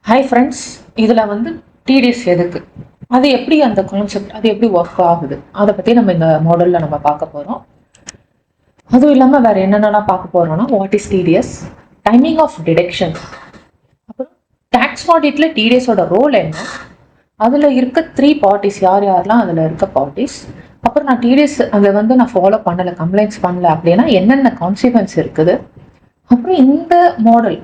Hi friends, இதில் வந்து TDS எதுக்கு, அது எப்படி அந்த கான்செப்ட் அது எப்படி ஒர்க் ஆகுது, அதை பற்றி நம்ம இந்த மாடலில் நம்ம பார்க்க போகிறோம். அதுவும் இல்லாமல் வேறு என்னென்னலாம் பார்க்க போகிறோம்னா, what is TDS, timing of detection, அப்புறம் டேக்ஸ் ஆடிட்டில் டிடிஎஸோட ரோல் என்ன, அதில் இருக்க 3 பார்ட்டிஸ் யார் யாரெல்லாம் அதில் இருக்க பார்ட்டிஸ், அப்புறம் நான் டிடிஎஸ் அதை வந்து நான் ஃபாலோ பண்ணலை, கம்ப்ளைண்ட்ஸ் பண்ணல அப்படின்னா என்னென்ன கான்சிக்வன்ஸ் இருக்குது, அப்புறம் இந்த மாடல்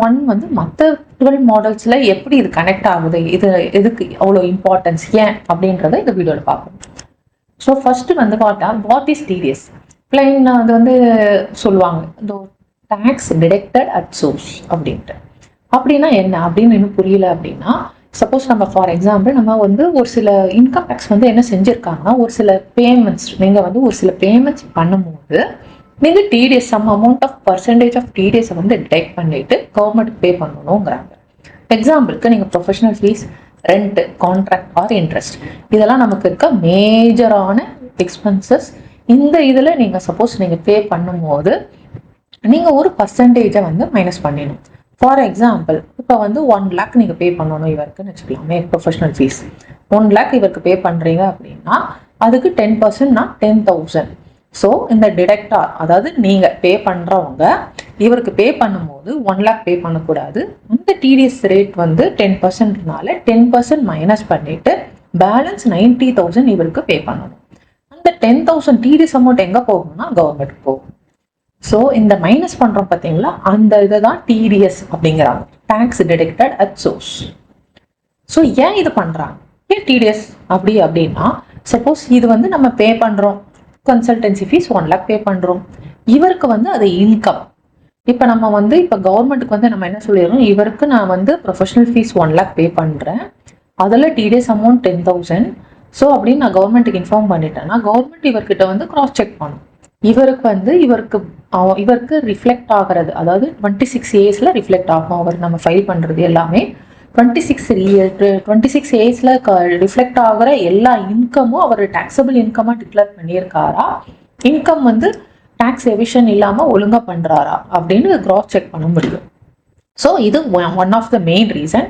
1 வந்து மற்ற 12 மாடல்ஸ்ல எப்படி இது கனெக்ட் ஆகுது, இது எதுக்கு அவ்வளோ இம்பார்ட்டன்ஸ் ஏன் அப்படின்றத இந்த வீடியோவில் பார்ப்போம். ஸோ ஃபர்ஸ்ட் வந்து பார்த்தா வாட் இஸ் டிடிஎஸ். பிளைன் அது வந்து சொல்லுவாங்க இந்த டேக்ஸ் டிடெக்டட் அட் சோர்ஸ் அப்படின்ட்டு. அப்படின்னா என்ன அப்படின்னு இன்னும் புரியல அப்படின்னா, சப்போஸ் நம்ம ஃபார் எக்ஸாம்பிள் நம்ம வந்து ஒரு சில இன்கம் டேக்ஸ் வந்து என்ன செஞ்சுருக்காங்கன்னா, ஒரு சில பேமெண்ட்ஸ் நீங்கள் வந்து ஒரு சில பேமெண்ட்ஸ் பண்ணும்போது நீங்கள் TDS sum amount of percentage of டிடிஎஸை வந்து டிடெக்ட் பண்ணிட்டு கவர்மெண்ட்டுக்கு பே பண்ணணுங்கிறாங்க. எக்ஸாம்பிளுக்கு நீங்கள் professional fees, rent, contract or interest, இதெல்லாம் நமக்கு இருக்க மேஜரான எக்ஸ்பென்சஸ். இந்த இதில் நீங்கள் சப்போஸ் நீங்கள் பே பண்ணும்போது நீங்கள் ஒரு பர்சன்டேஜை வந்து மைனஸ் பண்ணிடணும். ஃபார் எக்ஸாம்பிள் இப்போ வந்து 1 lakh நீங்கள் பே பண்ணணும் இவருக்குன்னு வச்சுக்கலாமே, ப்ரொஃபஷனல் ஃபீஸ் 1 lakh இவருக்கு பே பண்ணுறீங்க அப்படின்னா அதுக்கு 10%னா 10,000. ஸோ இந்த டிடெக்டார், அதாவது நீங்கள் பே பண்ணுறவங்க இவருக்கு பே பண்ணும்போது 1 lakh பே பண்ணக்கூடாது. அந்த டிடிஎஸ் ரேட் வந்து 10%னால 10% மைனஸ் பண்ணிட்டு பேலன்ஸ் 90,000 இவருக்கு பே பண்ணணும். அந்த 10,000 டிடிஎஸ் அமௌண்ட் எங்கே போகணும்னா கவர்மெண்ட்டுக்கு போகும். ஸோ இந்த மைனஸ் பண்ணுறோம் பார்த்தீங்களா, அந்த இதை தான் டிடிஎஸ் அப்படிங்கிறாங்க, tax deducted at source. So ஏன் இது பண்ணுறாங்க, ஏன் டிடிஎஸ் அப்படி அப்படின்னா, சப்போஸ் இது வந்து நம்ம பே பண்ணுறோம், கன்சல்டன்சி ஃபீஸ் 1 lakh பே பண்ணுறோம், இவருக்கு வந்து அது இன்கம். இப்போ நம்ம வந்து இப்போ கவர்மெண்ட்டுக்கு வந்து நம்ம என்ன சொல்லிடுறோம், இவருக்கு நான் வந்து ப்ரொஃபஷனல் ஃபீஸ் 1 lakh பே பண்ணுறேன், அதில் டிடிஎஸ் அமௌண்ட் 10,000. ஸோ அப்படின்னு நான் கவர்மெண்ட்டுக்கு இன்ஃபார்ம் பண்ணிட்டேன்னா கவர்மெண்ட் இவர்கிட்ட வந்து கிராஸ் செக் பண்ணும். இவருக்கு வந்து இவருக்கு ரிஃப்ளெக்ட் ஆகிறது, அதாவது 26 ஏஸில் ரிஃப்ளெக்ட் ஆகும். அவர் நம்ம ஃபைல் பண்ணுறது எல்லாமே 26 ஏஸில் ரிஃப்ளெக்ட் ஆகிற எல்லா இன்கமும் அவர் டாக்ஸபிள் இன்கமாக டிக்ளேர் பண்ணியிருக்காரா, இன்கம் வந்து டாக்ஸ் எவிஷன் இல்லாமல் ஒழுங்காக பண்ணுறாரா அப்படின்னு கிராஸ் செக் பண்ண முடியும். ஸோ இது one of the main reason.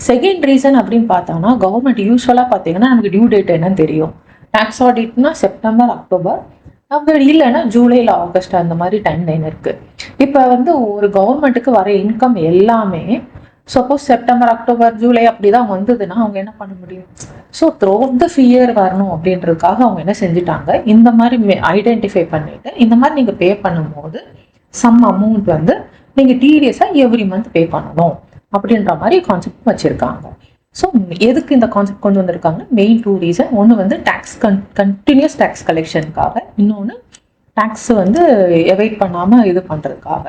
Second reason அப்படின்னு பார்த்தோம்னா, கவர்மெண்ட் யூஸ்வலாக பார்த்தீங்கன்னா நமக்கு டியூ டேட் என்னன்னு தெரியும். டாக்ஸ் ஆடிட்னா செப்டம்பர், அக்டோபர், அப்படி இல்லைன்னா ஜூலை இல்லை ஆகஸ்ட், அந்த மாதிரி டைம் லைன் இருக்கு. இப்போ வந்து ஒரு கவர்மெண்ட்டுக்கு வர இன்கம் எல்லாமே சப்போஸ் செப்டம்பர், அக்டோபர், ஜூலை அப்படிதான் வந்ததுன்னா அவங்க என்ன பண்ண முடியும். ஸோ த்ரூ த ஃபியர் வரணும் அப்படின்றதுக்காக அவங்க என்ன செஞ்சுட்டாங்க, இந்த மாதிரி ஐடென்டிஃபை பண்ணிட்டு இந்த மாதிரி நீங்கள் பே பண்ணும்போது சம் அமௌண்ட் வந்து நீங்கள் டிடிஎஸாக எவ்ரி மந்த் பே பண்ணணும் அப்படின்ற மாதிரி கான்செப்ட் வச்சுருக்காங்க. ஸோ எதுக்கு இந்த கான்செப்ட் கொண்டு வந்திருக்காங்க, மெயின் 2 ரீசன். ஒன்று வந்து டேக்ஸ் கண்டினியூஸ் டேக்ஸ் கலெக்ஷனுக்காக, இன்னொன்று டேக்ஸ் வந்து எவைட் பண்ணாமல் இது பண்ணுறதுக்காக.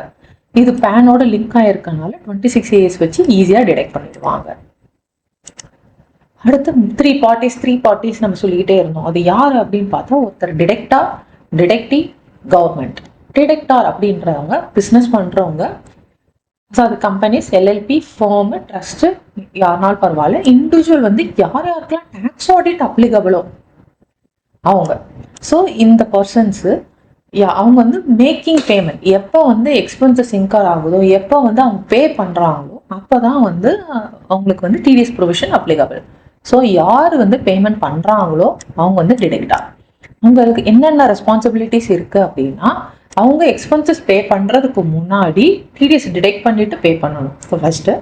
இது பேனோட லிங்க் ஆயிருக்கனால 26 ஏஎஸ் வச்சு ஈஸியாக டிடெக்ட் பண்ணிடுவாங்க. அடுத்து 3 பார்ட்டிஸ் நம்ம சொல்லிக்கிட்டே இருந்தோம். அது யார் அப்படின்னு பார்த்தா, ஒருத்தர் டிடெக்டார், டிடெக்டிவ், கவர்மெண்ட். டிடெக்டார் அப்படின்றவங்க பிஸ்னஸ் பண்ணுறவங்க, அது கம்பெனிஸ், எல்எல்பி, ஃபர்மு, ட்ரஸ்ட்டு, யாருனாலும் பரவாயில்ல. இண்டிவிஜுவல் வந்து யார் யாருக்கெல்லாம் டேக்ஸ் ஆடிட் அப்ளிகபிளோ அவங்க. ஸோ இந்த பர்சன்ஸு அவங்க வந்து மேக்கிங் பேமெண்ட், எப்போ வந்து எக்ஸ்பென்சஸ் இன்கர் ஆகுதோ, எப்போ வந்து அவங்க பே பண்ணுறாங்களோ அப்போ தான் வந்து அவங்களுக்கு வந்து டிடிஎஸ் ப்ரொவிஷன் அப்ளிகபிள். ஸோ யார் வந்து பேமெண்ட் பண்ணுறாங்களோ அவங்க வந்து டிடெக்டார். அவங்களுக்கு என்னென்ன ரெஸ்பான்சிபிலிட்டிஸ் இருக்குது அப்படின்னா, அவங்க எக்ஸ்பென்சஸ் பே பண்ணுறதுக்கு முன்னாடி டிடிஎஸ் டிடெக்ட் பண்ணிட்டு பே பண்ணணும் ஃபர்ஸ்ட்டு.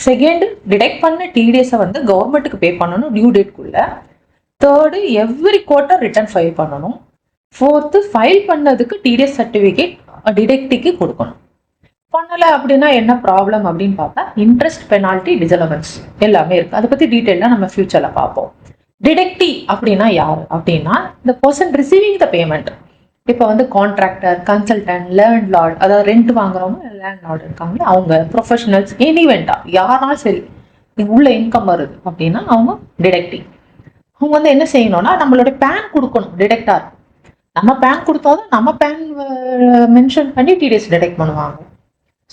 செகண்ட், டிடெக்ட் பண்ண டிடிஎஸை வந்து கவர்மெண்ட்டுக்கு பே பண்ணணும் டியூ டேட்குள்ள. Third, every quarter return file பண்ணணும். ஃபோர்த்து, ஃபைல் பண்ணதுக்கு டிடிஎஸ் சர்டிஃபிகேட் டிடெக்டிக்கு கொடுக்கணும். பண்ணலை அப்படின்னா என்ன ப்ராப்ளம் அப்படின்னு பார்த்தா, இன்ட்ரெஸ்ட், பெனால்ட்டி, டிசலவன்ஸ் எல்லாமே இருக்குது. அதை பற்றி டீட்டெயிலாக நம்ம ஃபியூச்சரில் பார்ப்போம். டிடெக்டி அப்படின்னா யார் அப்படின்னா, இந்த பர்சன் ரிசீவிங் த பேமெண்ட். இப்போ வந்து கான்ட்ராக்டர், கன்சல்டன்ட், லேண்ட் லார்ட், அதாவது ரெண்ட் வாங்குறவங்க, லேண்ட் லார்ட் இருக்காங்க, அவங்க ப்ரொஃபஷனல்ஸ், எனிவெண்டா யாராலும் சரி உள்ள இன்கம் வருது அப்படின்னா அவங்க டிடெக்டிவ். அவங்க வந்து என்ன செய்யணும்னா, நம்மளோட பேன் கொடுக்கணும் டிடெக்டார். நம்ம பேன் கொடுத்தாதான் நம்ம பேன் மென்ஷன் பண்ணி டிடிஎஸ் டிடெக்ட் பண்ணுவாங்க.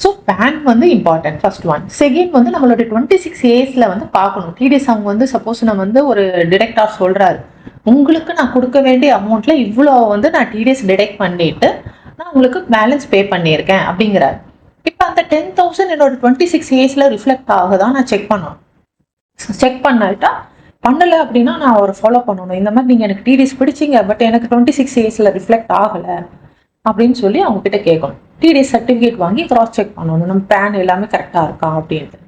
ஸோ பேன் வந்து இம்பார்ட்டன்ட், ஃபர்ஸ்ட் ஒன். செகண்ட் வந்து நம்மளோட 26 ஏஸில் வந்து பார்க்கணும் டிடிஎஸ். அவங்க வந்து சப்போஸ் நம்ம வந்து ஒரு டிடெக்டார் சொல்கிறாரு, உங்களுக்கு நான் கொடுக்க வேண்டிய அமௌண்ட்டில் இவ்வளோ வந்து நான் டிடிஎஸ் டிடெக்ட் பண்ணிட்டு நான் உங்களுக்கு பேலன்ஸ் பே பண்ணியிருக்கேன் அப்படிங்கிறாரு. இப்போ அந்த 10,000 என்னோட 26 ஏஜ்ல ரிஃப்ளெக்ட் ஆகுதான் நான் செக் பண்ணணும். செக் பண்ணிட்டா பண்ணலை அப்படின்னா நான் ஒரு ஃபாலோ பண்ணணும். இந்த மாதிரி நீங்கள் எனக்கு டிடிஎஸ் பிடிச்சிங்க, பட் எனக்கு 26 ஏஜ்ல ரிஃப்ளெக்ட் ஆகலை அப்படின்னு சொல்லி அவங்க கிட்ட கேட்கணும். டிடிஎஸ் சர்டிஃபிகேட் வாங்கி கிராஸ் செக் பண்ணணும், நம்ம பேன் எல்லாமே கரெக்டாக இருக்கா அப்படின்ட்டு.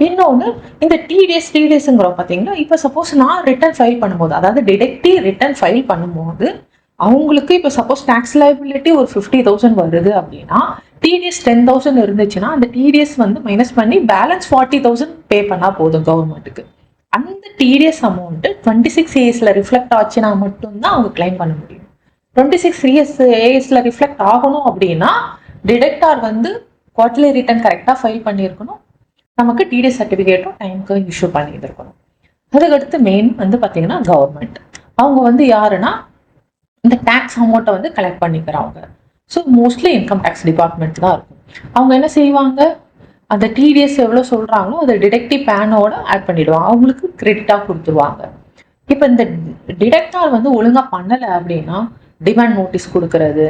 இன்னொன்று, இந்த டிடிஎஸ்ங்கிறோம் பார்த்தீங்கன்னா, இப்போ சப்போஸ் நான் ரிட்டர்ன் ஃபைல் பண்ணும்போது, அதாவது டிடெக்டிவ் ரிட்டர்ன் ஃபைல் பண்ணும்போது அவங்களுக்கு இப்போ சப்போஸ் டேக்ஸ் லைபிலிட்டி ஒரு 50,000 வருது அப்படின்னா, டிடிஎஸ் 10,000 இருந்துச்சுன்னா அந்த டிடிஎஸ் வந்து மைனஸ் பண்ணி பேலன்ஸ் 40,000 பே பண்ணால் போதும் கவர்மெண்ட்டுக்கு. அந்த டிடிஎஸ் அமௌண்ட் 26 ஏஎஸ்ல ரிஃப்ளெக்ட் ஆச்சுன்னா மட்டும்தான் அவங்க கிளைம் பண்ண முடியும். 26 ஏஎஸ்ல ரிஃப்ளெக்ட் ஆகணும் அப்படின்னா டிடெக்டார் வந்து குவார்டர்லி ரிட்டர்ன் கரெக்டாக ஃபைல் பண்ணியிருக்கணும், நமக்கு டிடிஎஸ் சர்டிஃபிகேட்டும் டைமுக்கு இஷ்யூ பண்ணியிருக்கணும். அதுக்கடுத்து மெயின் வந்து பார்த்தீங்கன்னா கவர்மெண்ட். அவங்க வந்து யாருன்னா இந்த டேக்ஸ் அமௌண்ட்டை வந்து கலெக்ட் பண்ணிக்கிறவங்க. So mostly income tax department தான் இருக்கும். அவங்க என்ன செய்வாங்க, அந்த டிடிஎஸ் எவ்வளோ சொல்கிறாங்களோ அதை டிடெக்டிவ் பேனோட ஆட் பண்ணிடுவாங்க, அவங்களுக்கு கிரெடிட்டாக கொடுத்துருவாங்க. இப்போ இந்த டிடெக்டார் வந்து ஒழுங்காக பண்ணலை அப்படின்னா டிமாண்ட் நோட்டீஸ் கொடுக்கறது,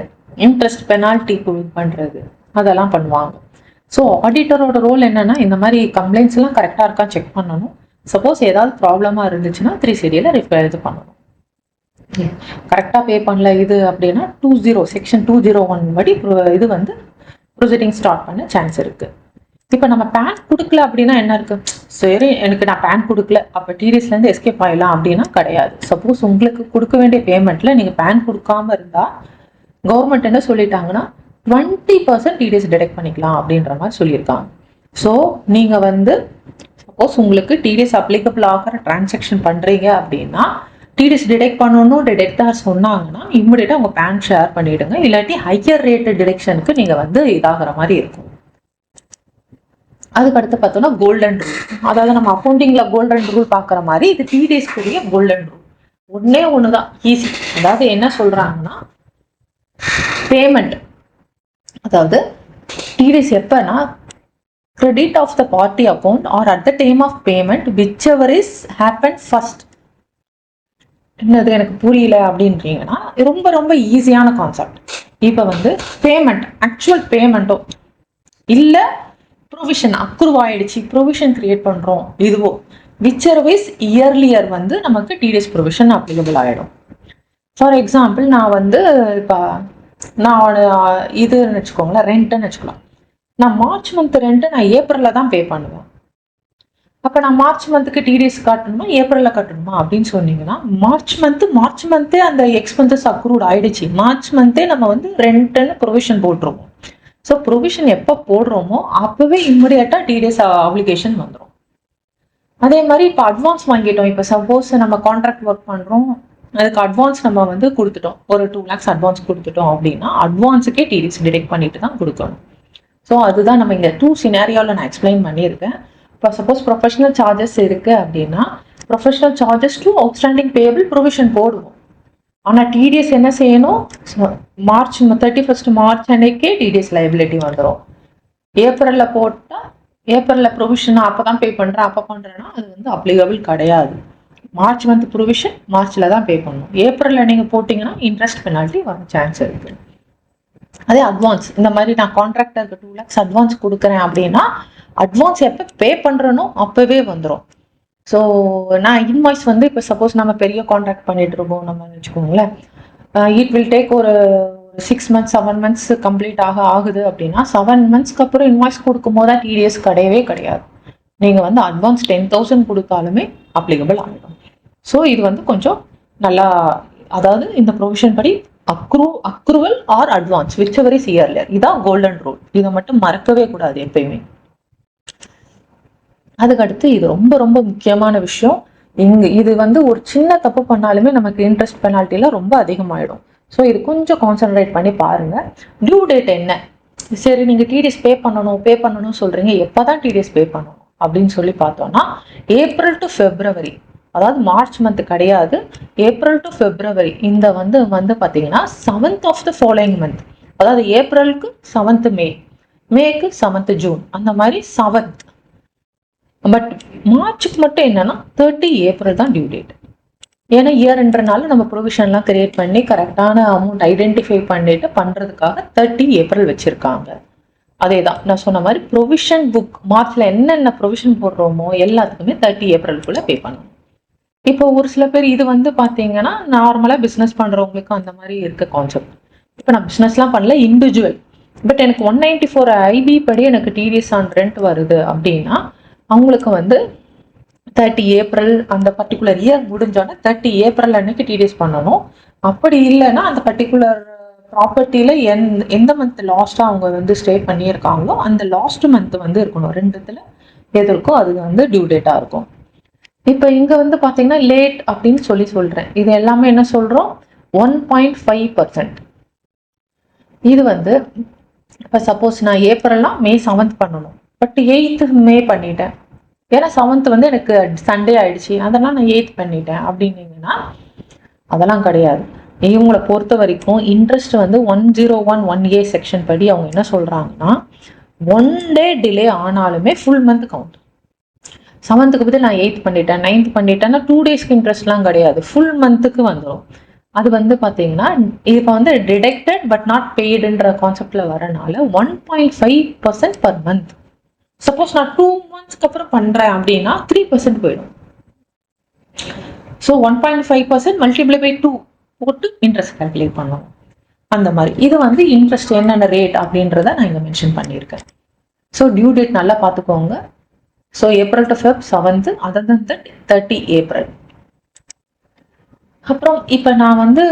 இன்ட்ரெஸ்ட் பெனால்ட்டி பண்ணுறது, அதெல்லாம் பண்ணுவாங்க. ஸோ ஆடிட்டரோட ரோல் என்னன்னா இந்த மாதிரி கம்ப்ளைண்ட்ஸ் எல்லாம் கரெக்டாக இருக்கா செக் பண்ணணும். சப்போஸ் ஏதாவது ப்ராப்ளமாக இருந்துச்சுன்னா 3CD இது பண்ணணும். கரெக்டாக பே பண்ணல இது அப்படின்னா செக்ஷன் 201 படி இது வந்து ப்ரொசீடிங் ஸ்டார்ட் பண்ண சான்ஸ் இருக்கு. இப்போ நம்ம பேன் கொடுக்கல அப்படின்னா என்ன இருக்கு, சரி எனக்கு நான் பேன் கொடுக்கல அப்போ டிடிஎஸ்லேருந்து எஸ்கேப் ஆகலாம் அப்படின்னா கிடையாது. சப்போஸ் உங்களுக்கு கொடுக்க வேண்டிய பேமெண்ட்ல நீங்கள் பேன் கொடுக்காம இருந்தா கவர்மெண்ட் என்ன சொல்லிட்டாங்கன்னா 20% டிடிஎஸ் டிடெக்ட் பண்ணிக்கலாம் அப்படின்ற மாதிரி சொல்லியிருக்காங்க. ஸோ நீங்கள் வந்து சப்போஸ் உங்களுக்கு டிடிஎஸ் அப்ளிகபிள் ஆகிற டிரான்சாக்ஷன் பண்ணுறீங்க அப்படின்னா டிடிஎஸ் டிடெக்ட் பண்ணணும் டிடெக்டார் சொன்னாங்கன்னா இம்மிடியேட்டாக உங்கள் பேன் ஷேர் பண்ணிவிடுங்க. இல்லாட்டி ஹையர் ரேட்டு டிடெக்ஷனுக்கு நீங்கள் வந்து இதாகிற மாதிரி இருக்கும். அதுக்கடுத்து பார்த்தோன்னா கோல்டன் ரூல், அதாவது நம்ம அக்கௌண்டிங்கில் கோல்டன் ரூல் பார்க்குற மாதிரி இது டிடிஎஸ்க்குரிய கோல்டன் ரூல். ஒன்றே ஒன்று தான் ஈஸி. அதாவது என்ன சொல்கிறாங்கன்னா பேமெண்ட், அதாவது டிடிஎஸ் எப்பனா credit of the party account or at the time of payment whichever is happened first. என்னது எனக்கு புரியல அப்படின்றீங்கன்னா ரொம்ப ரொம்ப ஈஸியான கான்செப்ட். இப்போ வந்து பேமெண்ட், ஆக்சுவல் பேமெண்ட்டோ இல்லை ப்ரொவிஷன் அக்ரூவ் ஆயிடுச்சு ப்ரொவிஷன் கிரியேட் பண்ணுறோம் இதுவோ, விச்செவர் இஸ் இயர்லியர் வந்து நமக்கு டிடிஎஸ் ப்ரொவிஷன் அப்ளிகபிள் ஆகிடும். ஃபார் எக்ஸாம்பிள் நான் வந்து இப்போ நான் இதுன்னு வச்சுக்கோங்களேன், ரெண்ட்டுன்னு வச்சுக்கலாம். நான் மார்ச் மந்த் ரெண்ட்டு நான் ஏப்ரலில் தான் பே பண்ணுவேன். அப்போ நான் மார்ச் மந்த்துக்கு டிடிஎஸ் கட்டணுமா ஏப்ரலில் கட்டணுமா அப்படின்னு சொன்னீங்கன்னா மார்ச் மந்த்தே அந்த எக்ஸ்பென்சஸ் அக்ரூட் ஆயிடுச்சு. மார்ச் மந்த்தே நம்ம வந்து ரெண்ட்டுன்னு ப்ரொவிஷன் போட்டுருவோம். ஸோ ப்ரொவிஷன் எப்போ போடுறோமோ அப்போவே இம்மிடியேட்டாக டிடிஎஸ் அப்ளிகேஷன் வந்துடும். அதே மாதிரி இப்போ அட்வான்ஸ் வாங்கிட்டோம். இப்போ சப்போஸ் நம்ம கான்ட்ராக்ட் ஒர்க் பண்ணுறோம், அதுக்கு அட்வான்ஸ் நம்ம வந்து கொடுத்துட்டோம், ஒரு 2 lakhs அட்வான்ஸ் கொடுத்துட்டோம் அப்படின்னா அட்வான்ஸுக்கே டிடிஎஸ் டிடெக்ட் பண்ணிட்டு தான் கொடுக்கணும். ஸோ அதுதான் நம்ம இங்கே 2 scenarioல நான் எக்ஸ்பிளைன் பண்ணியிருக்கேன். இப்போ சப்போஸ் ப்ரொஃபஷனல் சார்ஜஸ் இருக்குது அப்படின்னா professional charges to outstanding payable provision போடுவோம். ஆனால் டிடிஎஸ் என்ன செய்யணும், மார்ச் 31st மார்ச் அன்னைக்கே டிடிஎஸ் லைபிலிட்டி வந்துடும். ஏப்ரலில் போட்டால் ஏப்ரலில் ப்ரொவிஷன் அப்போ தான் பே பண்ணுறேன் அப்போ பண்ணுறேன்னா அது வந்து அப்ளிகபிள் கிடையாது. மார்ச் மந்த் ப்ரொவிஷன் மார்ச்சில் தான் பே பண்ணணும். ஏப்ரலில் நீங்கள் போட்டிங்கன்னா இன்ட்ரெஸ்ட் பெனால்ட்டி வர சான்ஸ் இருக்குது. அதே அட்வான்ஸ், இந்த மாதிரி நான் கான்ட்ராக்டருக்கு 2 lakhs அட்வான்ஸ் கொடுக்குறேன் அப்படின்னா அட்வான்ஸ் எப்போ பே பண்ணுறனோ அப்போவே வந்துடும். ஸோ நான் இன்வாய்ஸ் வந்து இப்போ சப்போஸ் நம்ம பெரிய கான்ட்ராக்ட் பண்ணிட்டு இருக்கோம் நம்ம வச்சுக்கோங்களேன், இட் வில் டேக் ஒரு 6 months 7 months கம்ப்ளீட் ஆகுது அப்படின்னா 7 monthsக்கு அப்புறம் இன்வாய்ஸ் கொடுக்கும் போது தான் டிடிஎஸ் கிடையவே கிடையாது. நீங்கள் வந்து அட்வான்ஸ் 10,000 கொடுத்தாலுமே அப்ளிகபிள் ஆகிடும். ஸோ இது வந்து கொஞ்சம் நல்லா, அதாவது இந்த ப்ரொவிஷன் படி accrual or advance whichever is earlier, இதான் கோல்டன் ரூல். இதை மட்டும் மறக்கவே கூடாது எப்பயுமே. அதுக்கடுத்து இது ரொம்ப ரொம்ப முக்கியமான விஷயம். இது வந்து ஒரு சின்ன தப்பு பண்ணாலுமே நமக்கு இன்ட்ரெஸ்ட் பெனால்ட்டில ரொம்ப அதிகமாயிடும். ஸோ இது கொஞ்சம் கான்சென்ட்ரேட் பண்ணி பாருங்க. டியூ டேட் என்ன, சரி நீங்க டிடிஎஸ் பே பண்ணணும் சொல்றீங்க, எப்பதான் டிடிஎஸ் பே பண்ணணும் அப்படின்னு சொல்லி பார்த்தோம்னா ஏப்ரல் டு ஃபெப்ரவரி, அதாவது மார்ச் மந்த் கிடையாது, ஏப்ரல் டு ஃபெப்ரவரி இந்த வந்து பார்த்தீங்கன்னா 7th of the following month, அதாவது ஏப்ரலுக்கு 7th மேக்கு 7th ஜூன், அந்த மாதிரி 7th. பட் மார்ச்சுக்கு மட்டும் என்னன்னா 30 ஏப்ரல் தான் டியூ டேட். ஏன்னா இயர்ன்றனால நம்ம ப்ரொவிஷன்லாம் கிரியேட் பண்ணி கரெக்டான அமௌண்ட் ஐடென்டிஃபை பண்ணிட்டு பண்ணுறதுக்காக 30 ஏப்ரல் வச்சுருக்காங்க. அதே தான் நான் சொன்ன மாதிரி ப்ரொவிஷன் புக் மார்ச்ல என்னென்ன ப்ரொவிஷன் போடுறோமோ எல்லாத்துக்குமே 30 ஏப்ரலுக்குள்ள பே பண்ணணும். இப்போ ஒரு சில பேர் இது வந்து பார்த்தீங்கன்னா நார்மலாக பிஸ்னஸ் பண்ணுறவங்களுக்கு அந்த மாதிரி இருக்க கான்செப்ட். இப்போ நான் பிஸ்னஸ்லாம் பண்ணல, இண்டிவிஜுவல். பட் எனக்கு 194 ஐபி படி எனக்கு டிடிஎஸ் ஆன் ரெண்ட் வருது அப்படின்னா அவங்களுக்கு வந்து 30 ஏப்ரல் அந்த பர்டிகுலர் இயர் முடிஞ்சோன்னா 30 ஏப்ரல் அன்னைக்கு டிடிஎஸ் பண்ணணும். அப்படி இல்லைன்னா அந்த பர்டிகுலர் ப்ராப்பர்ட்டியில் எந்த மந்த் லாஸ்ட்டாக அவங்க வந்து ஸ்டே பண்ணியிருக்காங்களோ அந்த லாஸ்ட் மந்த் வந்து இருக்கணும். ரெண்டுத்தில் எது இருக்கோ அது வந்து டியூ டேட்டாக இருக்கும். இப்போ இங்கே வந்து பார்த்தீங்கன்னா லேட் அப்படின்னு சொல்கிறேன். இது எல்லாமே என்ன சொல்கிறோம், 1.5%. இது வந்து இப்போ சப்போஸ் நான் ஏப்ரல்னா மே 7th பண்ணணும், பட் 8th மே பண்ணிட்டேன். ஏன்னா 7th வந்து எனக்கு சண்டே ஆயிடுச்சு, அதெல்லாம் நான் 8th பண்ணிட்டேன் அப்படின்னீங்கன்னா அதெல்லாம் கிடையாது. இவங்களை பொறுத்த வரைக்கும் இன்ட்ரெஸ்ட் வந்து 1011A செக்ஷன் படி அவங்க என்ன சொல்றாங்கன்னா 1 டே டிலே ஆனாலுமே ஃபுல் மந்த் கவுண்ட். 7th பத்தி நான் 8th பண்ணிட்டேன் 9th பண்ணிட்டேன்னா 2 டேஸ்க்கு இன்ட்ரெஸ்ட்லாம் கிடையாது, ஃபுல் மந்த்துக்கு வந்துடும். அது வந்து பார்த்தீங்கன்னா இப்போ வந்து டிடெக்டட் பட் நாட் பெய்டுன்ற கான்செப்ட்ல வரனால 1.5% பர் மந்த். சப்போஸ் நான் 2 monthsக்கு அப்புறம் பண்றேன் அப்படின்னா 3% போயிடும். ஸோ 1.5% மல்டிப்ளை பை 2 போட்டு இன்ட்ரெஸ்ட் கால்குலேட் பண்ணணும். அந்த மாதிரி இது வந்து இன்ட்ரெஸ்ட் என்னென்ன ரேட் அப்படின்றத நான் இங்கே மென்ஷன் பண்ணியிருக்கேன். ஸோ டியூ டேட் நல்லா பார்த்துக்கோங்க. So April to Feb 7th, other than that 30 April. அப்புறம் இப்போ நான் வந்து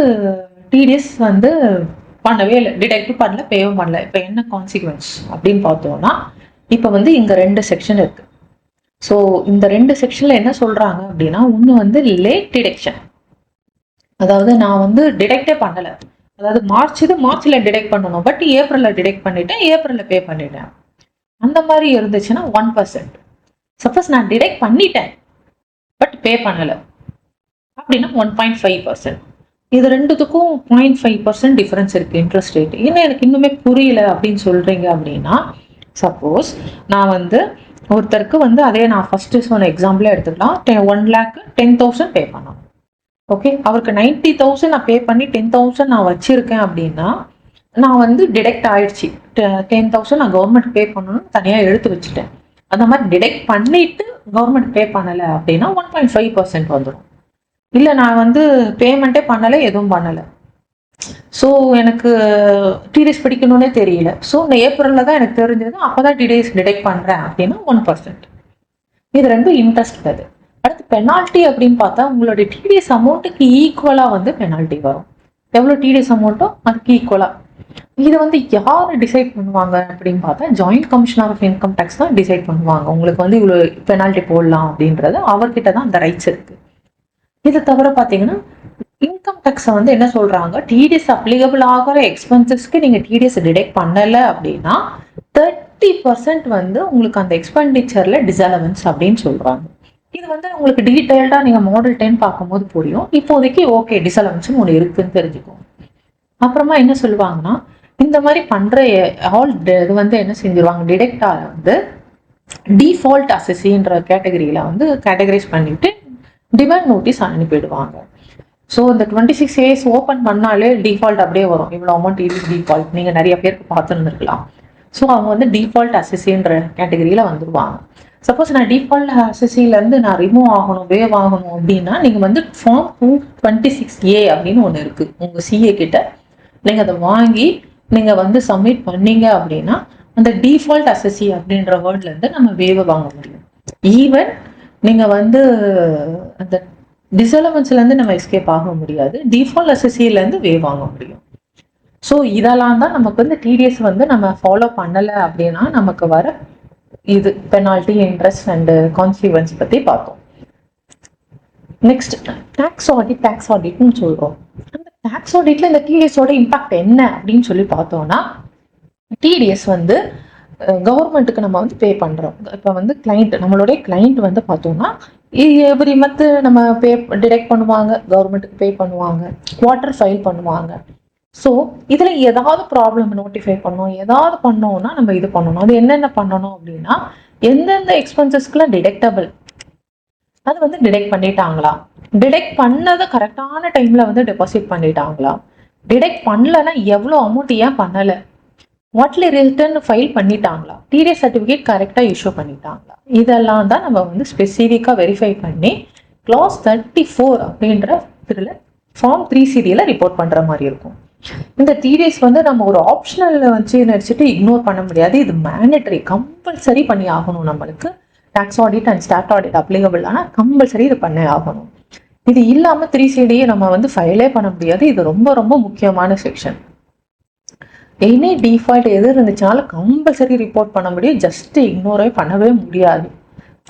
டிடிஎஸ் வந்து பண்ணவே இல்லை, டிடெக்டும் பண்ணல, பேவும் பண்ணல. இப்போ என்ன கான்சிக்வன்ஸ் அப்படின்னு பார்த்தோம்னா இப்போ வந்து இங்கே 2 செக்ஷன் இருக்கு. ஸோ இந்த 2 செக்ஷன்ல என்ன சொல்றாங்க அப்படின்னா ஒன்று வந்து லேட் டிடெக்ஷன், அதாவது நான் வந்து டிடெக்டே பண்ணலை, அதாவது மார்ச்ல டிடெக்ட் பண்ணணும், பட் ஏப்ரல்ல டிடெக்ட் பண்ணிட்டேன், ஏப்ரல்ல பே பண்ணிட்டேன். அந்த மாதிரி இருந்துச்சுன்னா 1%. சப்போஸ் நான் டிடெக்ட் பண்ணிட்டேன் பட் பே பண்ணலை அப்படின்னா 1.5%. இது ரெண்டுத்துக்கும் 0.5% டிஃபரன்ஸ் இருக்கு இன்ட்ரெஸ்ட் ரேட். ஏன்னா எனக்கு இன்னுமே புரியல அப்படின்னு சொல்றீங்க அப்படின்னா சப்போஸ் நான் வந்து ஒருத்தருக்கு வந்து அதே நான் ஃபர்ஸ்ட் சொன்ன எக்ஸாம்பிளே எடுத்துக்கலாம். 1,10,000 பே பண்ணணும். ஓகே, அவருக்கு 90,000 நான் பே பண்ணி 10,000 நான் வச்சிருக்கேன் அப்படின்னா நான் வந்து டிடெக்ட் ஆயிடுச்சு. 10,000 நான் கவர்மெண்ட் பே பண்ணணும்னு தனியாக எடுத்து வச்சுட்டேன். அந்த மாதிரி டிடெக்ட் பண்ணிட்டு கவர்மெண்ட் பே பண்ணலை அப்படின்னா 1.5% வந்துடும். இல்லை நான் வந்து பேமெண்ட்டே பண்ணலை, எதுவும் பண்ணலை, ஸோ எனக்கு டிடிஎஸ் பிடிக்கணும்னே தெரியல, ஸோ நான் ஏப்ரலில் தான் எனக்கு தெரிஞ்சது, அப்போ தான் டிடிஎஸ் டிடெக்ட் பண்ணுறேன் அப்படின்னா 1%. இது ரெண்டும் இன்ட்ரெஸ்ட் அது. அடுத்து பெனால்ட்டி அப்படின்னு பார்த்தா உங்களுடைய டிடிஎஸ் அமௌண்ட்டுக்கு ஈக்குவலாக வந்து பெனால்ட்டி வரும். எவ்வளோ டிடிஎஸ் அமௌண்ட்டோ அதுக்கு ஈக்குவலாக. இது வந்து யார் டிசைட் பண்ணுவாங்க அப்படின்னு பார்த்தா joint commissioner of income tax தான் டிசைட் பண்ணுவாங்க. உங்களுக்கு வந்து இவ்வளோ பெனால்ட்டி போடலாம் அப்படின்றது அவர்கிட்ட தான் அந்த ரைட்ஸ் இருக்கு. இது தவிர பார்த்தீங்கன்னா இன்கம் டேக்ஸை வந்து என்ன சொல்றாங்க, டிடிஎஸ் அப்ளிகபிள் ஆகிற எக்ஸ்பென்சஸ்க்கு நீங்க டிடிஎஸ் டிடெக்ட் பண்ணலை அப்படின்னா 30% வந்து உங்களுக்கு அந்த எக்ஸ்பெண்டிச்சர்ல டிஸ்அலவன்ஸ் அப்படின்னு சொல்றாங்க. இது வந்து உங்களுக்கு டீடைல்டா நீங்க மாடல் 10 பார்க்கும்போது புரியும். இப்போதைக்கு ஓகே டிஸ்அலவன்ஸ் ஒன்று இருக்குன்னு தெரிஞ்சுக்கோங்க. அப்புறமா என்ன சொல்லுவாங்கன்னா இந்த மாதிரி பண்ற ஆல் இது வந்து என்ன செஞ்சிருவாங்க, டிடெக்டா வந்து டிஃபால்ட் அசஸின்ற கேட்டகரியில வந்து கேட்டகரைஸ் பண்ணிட்டு டிமாண்ட் நோட்டீஸ் அனுப்பிடுவாங்க. ஸோ இந்த 26 ஏஸ் ஓப்பன் பண்ணாலே டிஃபால்ட் அப்படியே வரும், இவ்வளோ அமௌண்ட் இது டிஃபால்ட். நீங்கள் நிறைய பேருக்கு பார்த்துருந்துருக்கலாம். ஸோ அவங்க வந்து டிஃபால்ட் அசஸின்ற கேட்டகரியில் வந்துடுவாங்க. சப்போஸ் நான் டிஃபால்ட் அசஸிலேருந்து நான் ரிமூவ் ஆகணும், வேவ் ஆகணும் அப்படின்னா நீங்கள் வந்து ஃபார்ம் 226A அப்படின்னு ஒன்று இருக்குது உங்கள் சிஏ கிட்ட. நீங்கள் அதை வாங்கி நீங்கள் வந்து சப்மிட் பண்ணீங்க அப்படின்னா அந்த டிஃபால்ட் அசஸி அப்படின்ற வேர்ட்லேருந்து நம்ம வேவை வாங்க முடியும். ஈவன் நீங்கள் வந்து அந்த டிஸ்அலவன்ஸ்லேருந்து நம்ம எஸ்கேப் ஆக முடியாது, டிஃபால்ட் அசஸிலேருந்து வேவ் வாங்க முடியும். ஸோ இதெல்லாம் தான் நமக்கு வந்து டிடிஎஸ் வந்து நம்ம ஃபாலோ பண்ணலை அப்படின்னா நமக்கு வர இது பெனால்ட்டி, இன்ட்ரெஸ்ட் அண்ட் கான்சிக்வன்ஸ் பற்றி பார்த்தோம். நெக்ஸ்ட் டேக்ஸ் ஆடிட்னு சொல்கிறோம். அந்த டேக்ஸ் ஆடிட்ல இந்த டிடிஎஸோட இம்பாக்ட் என்ன அப்படின்னு சொல்லி பார்த்தோம்னா டிடிஎஸ் வந்து கவர்மெண்ட்டுக்கு நம்ம வந்து பே பண்ணுறோம். இப்போ வந்து நம்மளுடைய கிளைண்ட் வந்து பார்த்தோம்னா எவ்ரி மந்த் நம்ம டிடெக்ட் பண்ணுவாங்க, கவர்மெண்ட்டுக்கு பே பண்ணுவாங்க, குவார்ட்டர் ஃபைல் பண்ணுவாங்க. ஸோ இதில் ஏதாவது ப்ராப்ளம் நோட்டிஃபை பண்ணோம், ஏதாவது பண்ணோம்னா நம்ம இது பண்ணணும். அது என்னென்ன பண்ணணும் அப்படின்னா எந்தெந்த எக்ஸ்பென்சஸ்க்குலாம் டிடெக்டபிள் அது வந்து டிடெக்ட் பண்ணிட்டாங்களா, டிடெக்ட் பண்ணதை கரெக்டான டைமில் வந்து டெபாசிட் பண்ணிட்டாங்களா, டிடெக்ட் பண்ணலன்னா எவ்வளோ அமௌண்ட் ஏன் பண்ணலை, வாட்லி ரிட்டர்ன் ஃபைல் பண்ணிட்டாங்களா, டிடிஎஸ் சர்டிஃபிகேட் கரெக்டாக இஷ்யூ பண்ணிட்டாங்களா, இதெல்லாம் தான் நம்ம வந்து ஸ்பெசிஃபிக்காக வெரிஃபை பண்ணி கிளாஸ் 34 அப்படின்ற இதில் ஃபார்ம் 3CD ரிப்போர்ட் பண்ணுற மாதிரி இருக்கும். இந்த டிடிஎஸ் வந்து நம்ம ஒரு ஆப்ஷனல் வச்சு நினச்சிட்டு இக்னோர் பண்ண முடியாது. இது மேண்டட்டரி, கம்பல்சரி பண்ணி ஆகணும். நம்மளுக்கு tax audit and stat audit applicable, ஆனால் கம்பல்சரி இது பண்ணி ஆகணும். இது இல்லாமல் 3CD நம்ம வந்து ஃபைலே பண்ண முடியாது. இது ரொம்ப ரொம்ப முக்கியமான செக்ஷன். எனி டிஃபால்ட் எது இருந்துச்சுனாலும் கம்பல்சரி ரிப்போர்ட் பண்ண முடியும், ஜஸ்ட் இக்னோரே பண்ணவே முடியாது.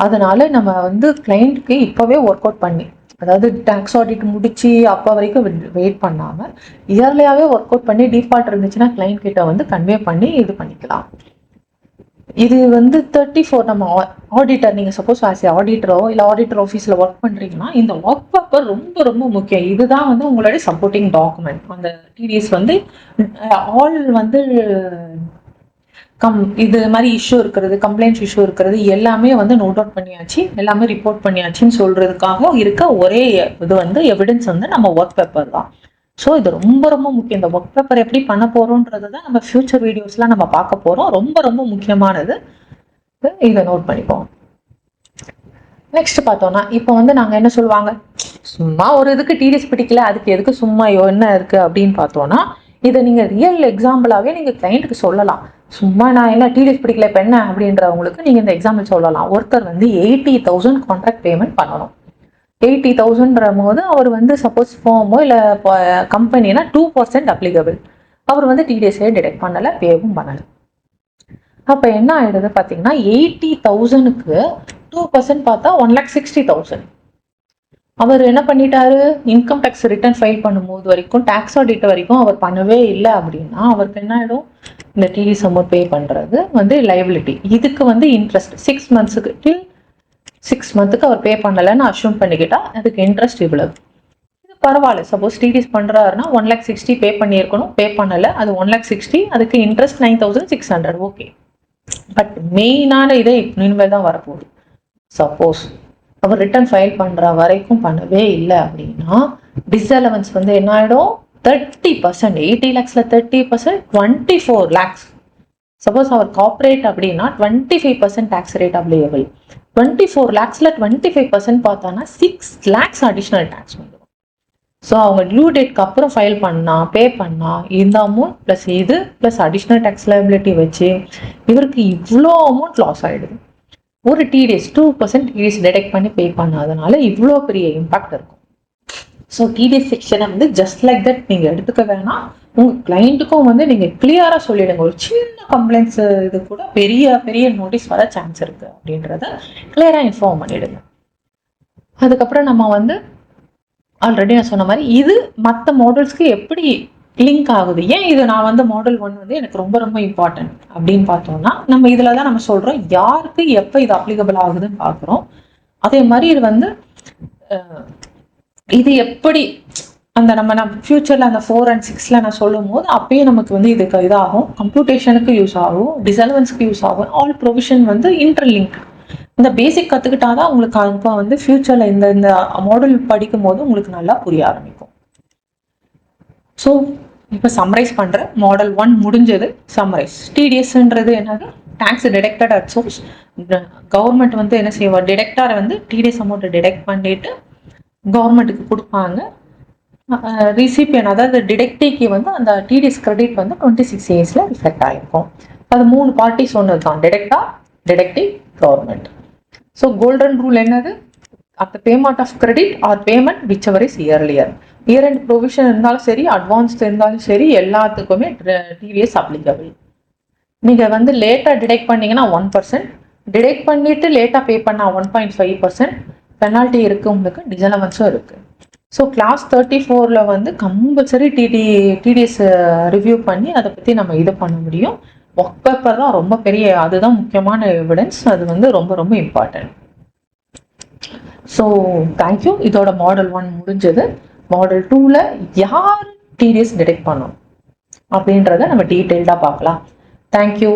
அதனால நம்ம வந்து கிளைண்ட்டுக்கு இப்போவே ஒர்க் அவுட் பண்ணி, அதாவது டாக்ஸ் ஆடிட் முடிச்சு அப்போ வரைக்கும் வெயிட் பண்ணாமல் இயர்லியாகவே ஒர்க் அவுட் பண்ணி டிஃபால்ட் இருந்துச்சுன்னா கிளைண்ட் கிட்ட வந்து கன்வே பண்ணி இது பண்ணிக்கலாம். இது வந்து 34 நம்ம ஆடிட்டர், நீங்கள் சப்போஸ் ஆஸ் ஏ ஆடிட்டரோ இல்லை ஆடிட்டர் ஆஃபீஸில் ஒர்க் பண்ணுறீங்கன்னா இந்த ஒர்க் பேப்பர் ரொம்ப ரொம்ப முக்கியம். இதுதான் வந்து உங்களுடைய சப்போர்ட்டிங் டாக்குமெண்ட். அந்த டிடிஎஸ் வந்து ஆல் வந்து இது மாதிரி இஷ்யூ இருக்கிறது, கம்ப்ளைண்ட்ஸ் இஷ்யூ இருக்கிறது எல்லாமே வந்து நோட் அவுட் பண்ணியாச்சு, எல்லாமே ரிப்போர்ட் பண்ணியாச்சுன்னு சொல்றதுக்காக இருக்க ஒரே இது வந்து எவிடன்ஸ் வந்து நம்ம ஒர்க் பேப்பர் தான். ஸோ இது ரொம்ப ரொம்ப முக்கியம். இந்த ஒர்க் பேப்பர் எப்படி பண்ண போறோம்ன்றது தான் நம்ம ஃபியூச்சர் வீடியோஸ்லாம் நம்ம பார்க்க போறோம். ரொம்ப ரொம்ப முக்கியமானது, இதை நோட் பண்ணிப்போம். நெக்ஸ்ட் பார்த்தோம்னா இப்போ வந்து நாங்கள் என்ன சொல்லுவாங்க, சும்மா ஒரு இதுக்கு டிடிஎஸ் பிடிக்கல அதுக்கு எதுக்கு சும்மா என்ன இருக்கு அப்படின்னு பார்த்தோம்னா, இதை நீங்கள் ரியல் எக்ஸாம்பிளாகவே நீங்கள் கிளைண்ட்டுக்கு சொல்லலாம். சும்மா நான் என்ன டிடிஎஸ் பிடிக்கல இப்போ என்ன அப்படின்றவங்களுக்கு நீங்கள் இந்த எக்ஸாம்பிள் சொல்லலாம். ஒருத்தர் வந்து 80,000 கான்ட்ராக்ட் பேமெண்ட் பண்ணணும். 80,000ன்ற போது அவர் வந்து சப்போஸ் ஃபார்மோ இல்லை கம்பெனினா 2% அப்ளிகபிள். அவர் வந்து டிடிஎஸ்ஏ டிடெக்ட் பண்ணலை, பேவும் பண்ணலை. அப்போ என்ன ஆயிடுது பார்த்தீங்கன்னா 80,000க்கு 2% பார்த்தா 1,60,000. அவர் என்ன பண்ணிட்டாரு, இன்கம் டேக்ஸ் ரிட்டர்ன் ஃபைல் பண்ணும்போது வரைக்கும் டாக்ஸ் ஆடிட் வரைக்கும் அவர் பண்ணவே இல்லை அப்படின்னா அவருக்கு என்ன ஆகிடும், இந்த டிடிஎஸ் அமௌண்ட் பே பண்ணுறது வந்து லைபிலிட்டி. இதுக்கு வந்து இன்ட்ரெஸ்ட் 6 மந்த்ஸுக்கு டில் 6 மந்த்துக்கு அவர் பே பண்ணலைன்னு அஷ்யூம் பண்ணிக்கிட்டா அதுக்கு இன்ட்ரெஸ்ட் இவ்வளவு. இது பரவாயில்ல. சப்போஸ் டிடிஎஸ் பண்ணுறாருன்னா 1,60,000 பே பண்ணியிருக்கணும், பே பண்ணலை, அது 1,60,000, அதுக்கு இன்ட்ரெஸ்ட் 9,600. ஓகே. பட் மெயினான இதே இனிமேல் தான் வரப்போகுது. சப்போஸ் அவர் ரிட்டர்ன் ஃபைல் பண்ணுற வரைக்கும் பண்ணவே இல்லை அப்படின்னா டிஸ்அலவன்ஸ் வந்து என்ன ஆகிடும், 30%. 80 lakhsல 30%, 24 lakhs. சப்போஸ் அவர் கார்பரேட் அப்படின்னா 25% டேக்ஸ் ரேட் அப்ளிகபிள். 24 lakhsல 25% பார்த்தானா 6 lakhs அடிஷ்னல் டேக்ஸ் வந்துடும். ஸோ அவங்க டியூ டேட்க்கு அப்புறம் ஃபைல் பண்ணா, பே பண்ணா இந்த அமௌண்ட் ப்ளஸ் இது ப்ளஸ் அடிஷ்னல் டேக்ஸ் லைபிலிட்டி வச்சு இவருக்கு இவ்வளோ அமௌண்ட் லாஸ் ஆகிடுது. ஒரு டிடிஎஸ் 2% டிடிஎஸ் டிடெக்ட் பண்ணி பே பண்ணாதனால இவ்வளோ பெரிய இம்பாக்ட் இருக்கும். ஸோ டிடிஎஸ் செக்ஷனை வந்து ஜஸ்ட் லைக் தட் நீங்கள் எடுத்துக்க வேணாம். உங்கள் கிளைண்ட்டுக்கும் வந்து நீங்கள் கிளியராக சொல்லிடுங்க. ஒரு சின்ன கம்ப்ளைண்ட்ஸ் இது கூட பெரிய பெரிய நோட்டீஸ் வர சான்ஸ் இருக்குது அப்படின்றத கிளியராக இன்ஃபார்ம் பண்ணிடுங்க. அதுக்கப்புறம் நம்ம வந்து ஆல்ரெடி நான் சொன்ன மாதிரி இது மற்ற மாடல்ஸ்க்கு எப்படி லிங்க் ஆகுது, ஏன் இது நான் வந்து மாடல் 1 வந்து எனக்கு ரொம்ப ரொம்ப இம்பார்ட்டன்ட் அப்படின்னு பார்த்தோம்னா, நம்ம இதில் தான் நம்ம சொல்கிறோம் யாருக்கு எப்போ இது அப்ளிகபிள் ஆகுதுன்னு பார்க்குறோம். அதே மாதிரி இது வந்து இது எப்படி அந்த நம்ம ஃபியூச்சரில் அந்த 4 and 6ல நான் சொல்லும் போது அப்பயே நமக்கு வந்து இதுக்கு இதாகும், கம்ப்யூட்டேஷனுக்கு யூஸ் ஆகும், டிசல்வன்ஸ்க்கு யூஸ் ஆகும். ஆல் ப்ரொவிஷன் வந்து இன்டர்லிங்க். இந்த பேசிக் கற்றுக்கிட்டாதான் உங்களுக்கு அப்போ வந்து ஃபியூச்சரில் இந்த மாடல் படிக்கும் போது உங்களுக்கு நல்லா புரிய ஆரம்பிக்கும். ஸோ இப்போ சம்மரைஸ் பண்ணுறேன். மாடல் 1 முடிஞ்சது. சம்மரைஸ். டிடிஎஸ்ன்றது என்னது, tax deducted at source. Government வந்து என்ன செய்வார், டிடெக்டாரை வந்து டிடிஎஸ் அமௌண்ட்டை டிடெக்ட் பண்ணிட்டு கவர்மெண்ட்டுக்கு கொடுப்பாங்க. ரிசிபியன் அதாவது டிடெக்டிவ்க்கு வந்து அந்த டிடிஎஸ் கிரெடிட் வந்து 26 daysல ரிஃப்ளெக்ட் ஆகிருக்கும். அது 3 பார்ட்டி சொன்னது தான், deductor, detective, government. So golden rule என்னது, at the payment of credit or payment whichever is earlier. Year and provision இருந்தாலும் சரி, அட்வான்ஸ்ட் இருந்தாலும் சரி, எல்லாத்துக்குமே டிடிஎஸ் அப்ளிகபிள். நீங்கள் வந்து லேட்டாக டிடெக்ட் பண்ணீங்கன்னா 1%, டிடெக்ட் பண்ணிட்டு லேட்டாக பே பண்ணால் 1.5% பெனால்ட்டி இருக்குது, உங்களுக்கு டிசலவன்ஸும் இருக்குது. ஸோ கிளாஸ் 34ல் வந்து கம்பல்சரி டிடிஎஸ் ரிவ்யூ பண்ணி அதை பற்றி நம்ம இது பண்ண முடியும். ஒர்க் பேப்பர் தான் ரொம்ப பெரிய, அதுதான் முக்கியமான எவிடன்ஸ். அது வந்து ரொம்ப ரொம்ப இம்பார்ட்டன்ட். So thank you. இதோட மாடல் 1 முடிஞ்சது. மாடல் 2ல யார் டிடிஎஸ் டிடெக்ட் பண்ணணும் அப்படின்றத நம்ம டீட்டெயில்டாக பார்க்கலாம். தேங்க்யூ.